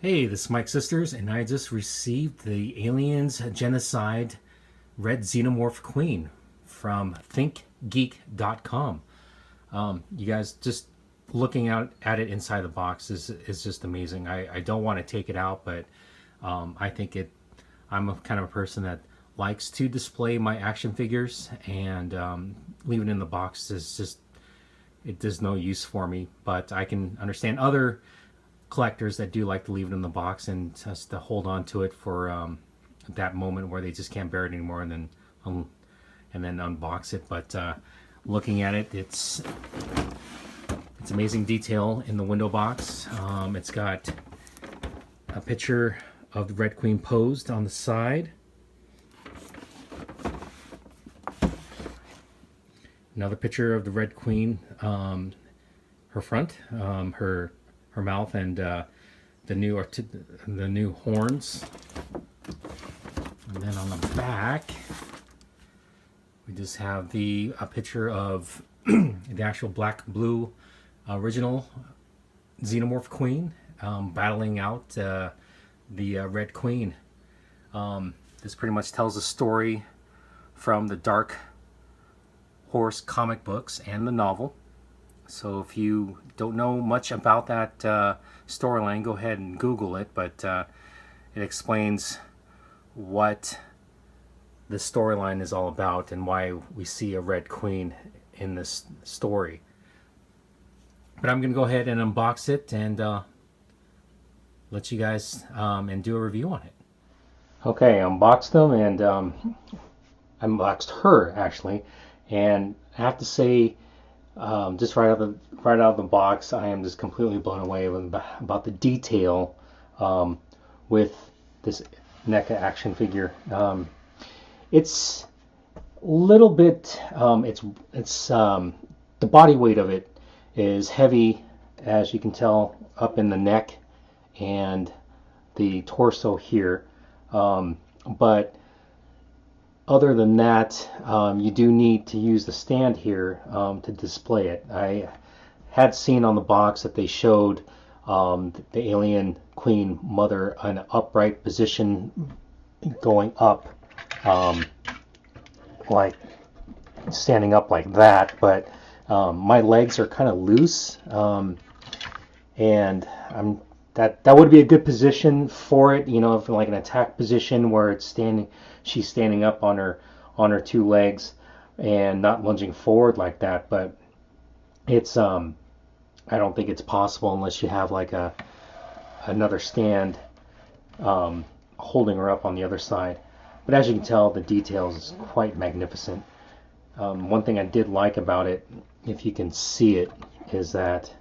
Hey, this is Mike Sisters, and I just received the Aliens Genocide Red Xenomorph Queen from thinkgeek.com. You guys, just looking at it inside the box is just amazing. I don't want to take it out, but I think I'm a kind of a person that likes to display my action figures, and leaving it in the box is just, it does no use for me. But I can understand other collectors that do like to leave it in the box and just to hold on to it for that moment where they just can't bear it anymore, and then unbox it. But looking at it, it's amazing detail in the window box. It's got a picture of the Red Queen posed on the side. Another picture of the Red Queen, her front, her mouth, and the new horns. And then on the back, we just have a picture of the actual black blue original Xenomorph Queen battling out the Red Queen. This pretty much tells a story from the Dark Horse comic books and the novel. So if you don't know much about that storyline, go ahead and Google it. But it explains what the storyline is all about and why we see a Red Queen in this story. But I'm going to go ahead and unbox it and let you guys and do a review on it. Okay, I unboxed them, and I unboxed her actually, and I have to say, just right out of the box, I am just completely blown away about the detail with this NECA action figure. It's a little bit, it's the body weight of it is heavy, as you can tell, up in the neck and the torso here. But other than that, you do need to use the stand here to display it. I had seen on the box that they showed the alien queen mother in an upright position going up, like standing up like that, but my legs are kind of loose, and that would be a good position for it, you know, for like an attack position where she's standing up on her two legs and not lunging forward like that. But it's I don't think it's possible unless you have like another stand holding her up on the other side. But as you can tell, the details is quite magnificent. One thing I did like about it, if you can see it, is that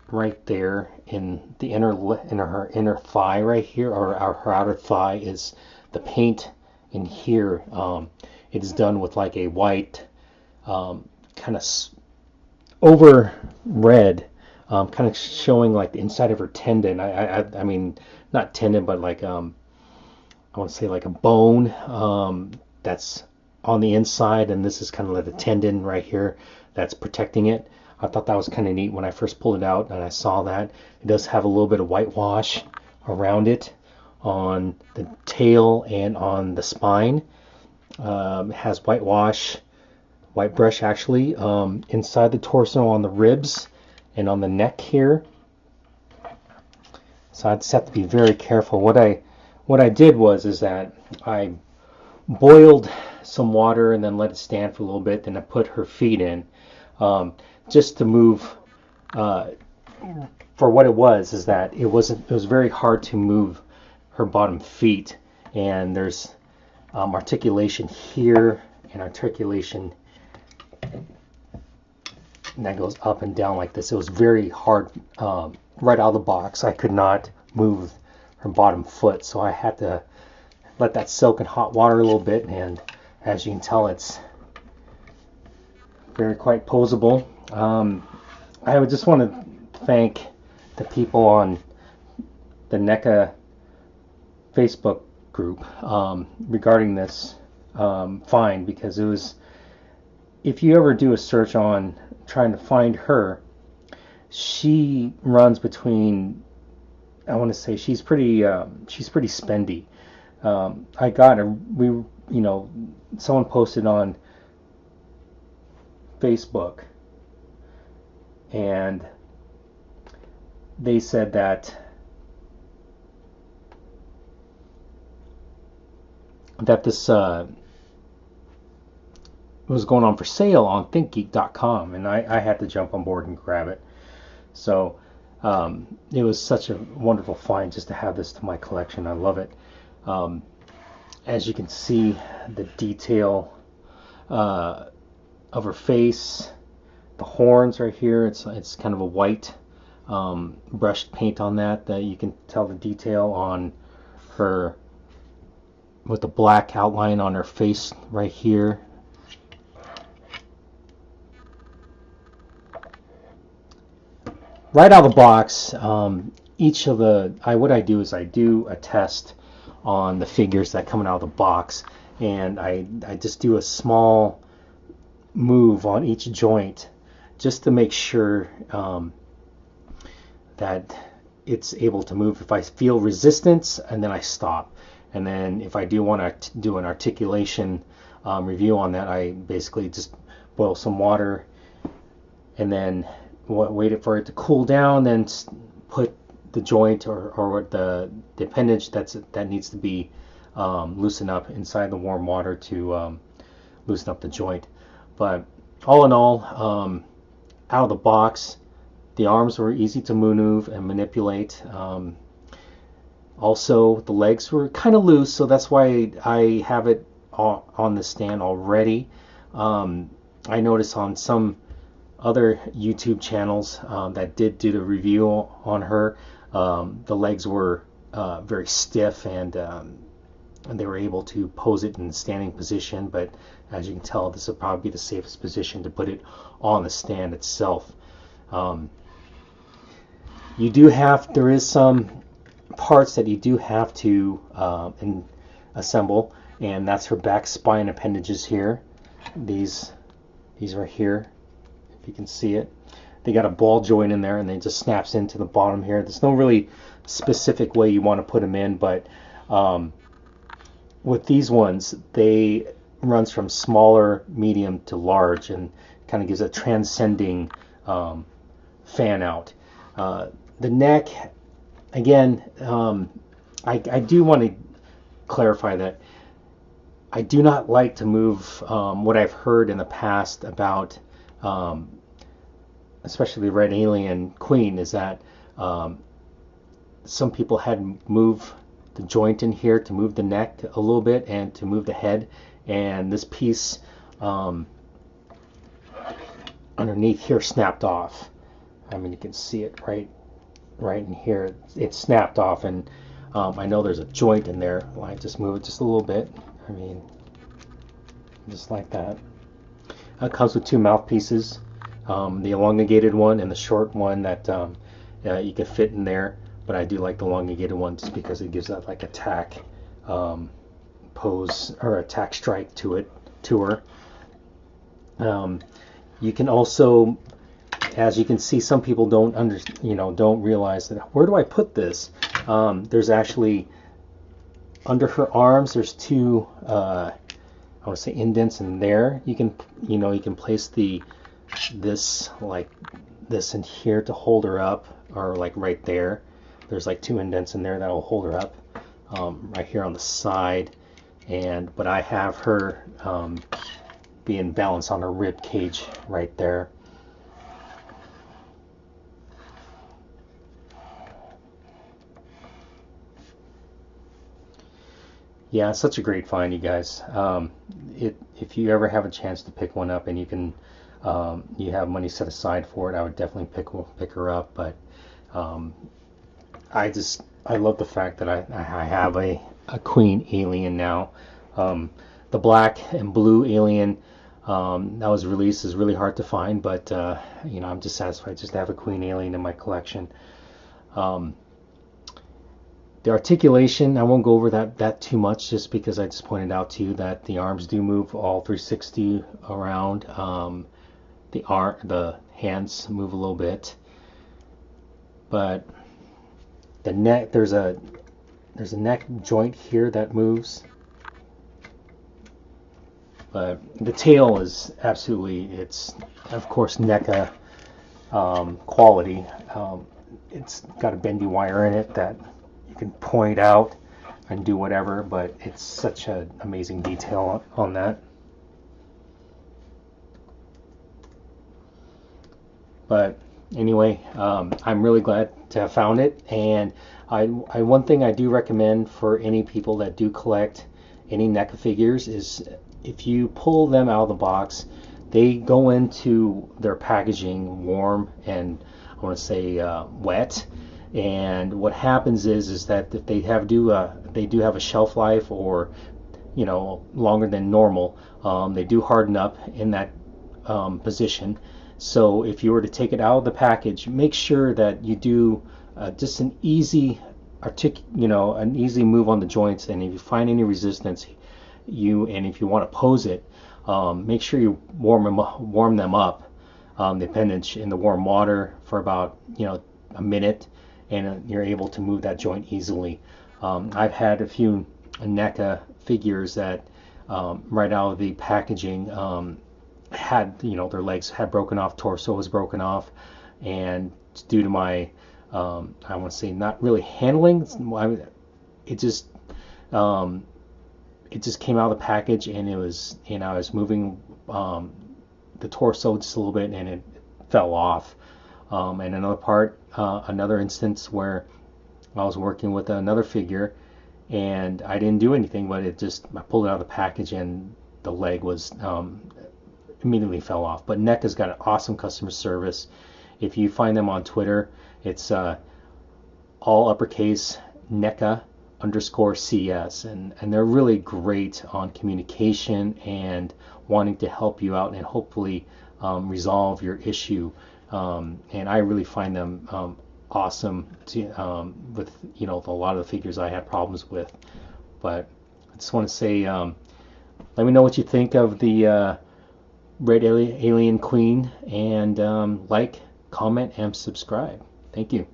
right there in her inner thigh right here, or her outer thigh, is the paint in here. It is done with like a white, kind of over red, kind of showing like the inside of her tendon. I mean, not tendon, but like I want to say like a bone that's on the inside, and this is kind of like the tendon right here that's protecting it. I thought that was kind of neat when I first pulled it out and I saw that. It does have a little bit of whitewash around it on the tail and on the spine. It has whitewash, white brush actually, inside the torso, on the ribs and on the neck here. So I just have to be very careful. What I did is that I boiled some water and then let it stand for a little bit. Then I put her feet in, just to move. For what it was, is that it was very hard to move her bottom feet, and there's articulation here and articulation that goes up and down like this. It was very hard right out of the box. I could not move her bottom foot, so I had to let that soak in hot water a little bit, and as you can tell, it's very quite posable. I would just want to thank the people on the NECA Facebook group regarding this find, because it was, if you ever do a search on trying to find her, she runs between I want to say she's pretty spendy. I got a someone posted on Facebook, and they said that this was going on for sale on thinkgeek.com, and I had to jump on board and grab it. So it was such a wonderful find just to have this to my collection. I love it. As you can see, the detail of her face, the horns right here, it's kind of a white brushed paint on that you can tell the detail on her with the black outline on her face right here. Right out of the box, each of what I do is I do a test on the figures that come out of the box, and I just do a small move on each joint just to make sure that it's able to move. If I feel resistance, and then I stop. And then if I do want to do an articulation review on that, I basically just boil some water and then wait for it to cool down, then put the joint or the appendage that needs to be loosened up inside the warm water to loosen up the joint. But all in all, out of the box, the arms were easy to move and manipulate. Also, the legs were kind of loose, so that's why I have it on the stand already. I noticed on some other YouTube channels that did do the review on her, the legs were very stiff, and they were able to pose it in standing position. But as you can tell, this would probably be the safest position to put it on the stand itself. There is some parts that you do have to assemble, and that's her back spine appendages here. These right here, if you can see it, they got a ball joint in there, and they just snaps into the bottom here. There's no really specific way you want to put them in, but with these ones, they runs from smaller, medium to large, and kind of gives a transcending fan out. The neck, again, I do want to clarify that I do not like to move what I've heard in the past about especially the Red Alien Queen, is that some people had moved the joint in here to move the neck a little bit and to move the head, and this piece underneath here snapped off. I mean, you can see it right in here. It snapped off, and I know there's a joint in there. I just move it just a little bit. I mean, just like that. It comes with two mouthpieces, the elongated one and the short one that you can fit in there. But I do like the elongated one just because it gives that like attack pose or attack strike to her. You can also, as you can see, some people don't realize that. Where do I put this? There's actually under her arms. There's two, I want to say, indents in there. You can place this like this in here to hold her up, or like right there. There's like two indents in there that will hold her up, right here on the side. But I have her being balanced on her rib cage right there. Yeah, such a great find, you guys. If you ever have a chance to pick one up and you have money set aside for it, I would definitely pick her up. But I love the fact that I have a Queen Alien now. The black and blue Alien that was released is really hard to find, but I'm just satisfied just to have a Queen Alien in my collection. The articulation, I won't go over that too much, just because I just pointed out to you that the arms do move all 360 around. The hands move a little bit, but The neck, there's a neck joint here that moves, but the tail is absolutely, it's of course NECA quality. It's got a bendy wire in it that you can point out and do whatever, but it's such an amazing detail on that. But anyway, I'm really glad to have found it, and one thing I do recommend for any people that do collect any NECA figures is if you pull them out of the box, they go into their packaging warm and I want to say wet, and what happens is that if they do have a shelf life, or longer than normal, they do harden up in that position. So if you were to take it out of the package, make sure that you do just an easy an easy move on the joints, and if you find any resistance, and if you want to pose it, make sure you warm them up, dependent in the warm water for about a minute, and you're able to move that joint easily. I've had a few NECA figures that right out of the packaging had their legs had broken off, torso was broken off, and due to my I want to say not really handling, it just came out of the package, and I was moving the torso just a little bit, and it fell off. And another instance where I was working with another figure, and I didn't do anything, but I pulled it out of the package, and the leg was immediately fell off. But NECA's got an awesome customer service. If you find them on Twitter, it's all uppercase NECA_CS, and they're really great on communication and wanting to help you out and hopefully resolve your issue. And I really find them awesome with a lot of the figures I had problems with. But I just want to say, let me know what you think of the Red Alien Queen, and like, comment, and subscribe. Thank you.